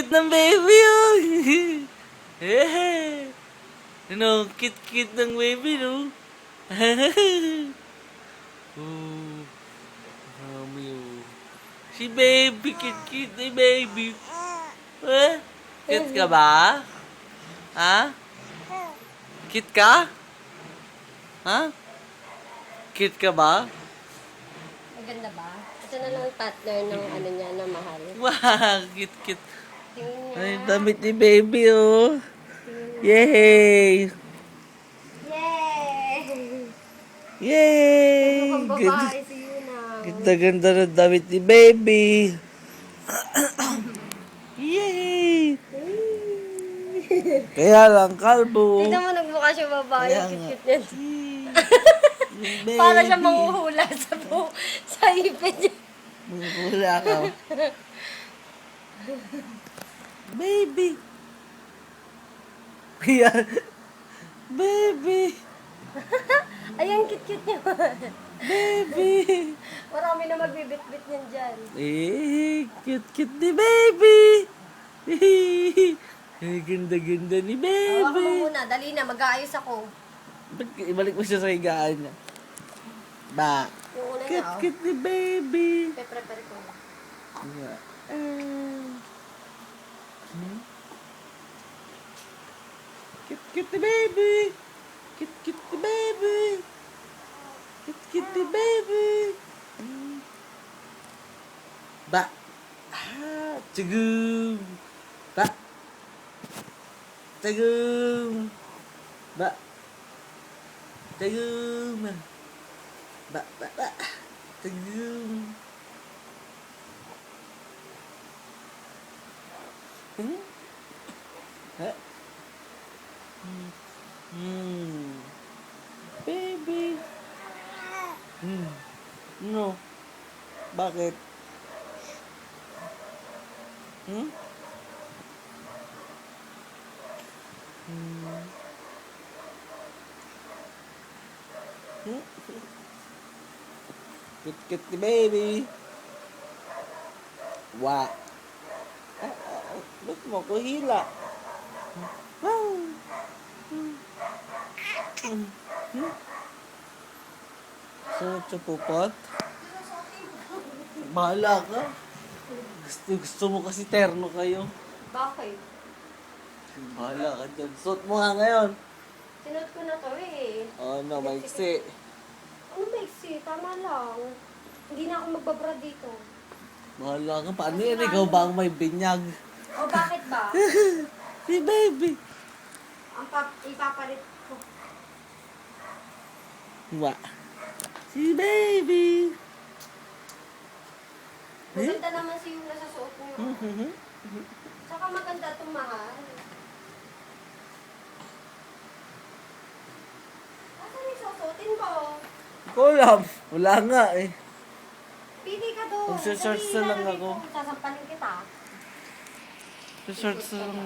Cute ng baby, oh. Eh. Ano, cute ng baby, no? Oh, mami, oh. Si baby, cute ni baby. Eh? Cute ka ba? Ha? Cute ka? Ha? Cute ka ba? Maganda ba? Ito na lang partner ng ano niya na mahal. Wow, cute. Tingin niya. Ay, damit ni baby, oh. Tingin niya. Yay! Yay! Yay! Mukhang babae si Yuna. Ganda ng damit ni baby. Yay! Kaya lang, kalbo. Tignan mo nagmukha siya babae. Kaya nga. Cute niya. Baby. Para siya manghuhula sa ipin niya. Manghula ka. Baby. Kaya, baby. Ay, cute niya. Baby. Marami na magbibit-bit niyan dyan. Eh, cute ni baby. Ay, ganda ni Hawakan mo baby. muna. Dali na. Mag-aayos ako. Ba't ibalik mo siya sa higaan niya? Ba? Yung una niya, oh. Cute ni baby. Pe-prepare ko. Yeah. Cute ni baby. Cute ni baby. Cute ni baby. Ba? Ah, tugum. Ba? Tugum. Ba? Tugum. Ba? Tugum. Ha? Baby. No. Bakit? Cute ni baby. Wow. Ba't mo ko hila? Sunod sa pupot? Bahala ka. Gusto mo kasi terno kayo. Bakit? Bahala ka dyan. Suot mo nga ngayon. Sinuot ko na to eh. Oh no, maiksi. Ano maiksi? Tama lang. Hindi na ako magbabra dito. Bahala ka. Paano yan? Ikaw ba ang may binyag? O bakit ba? Si baby. Ang ipapalit ko. Wa. Si baby. Maganda naman si yung nasa suot niyo. Saka maganda itong mahal. Asan yung susuotin ko? Ko lang. Wala nga eh. Pili ka doon. Magsa-search Dali, na lang lalagay ako. ko. Sasampalin kita. Search na lang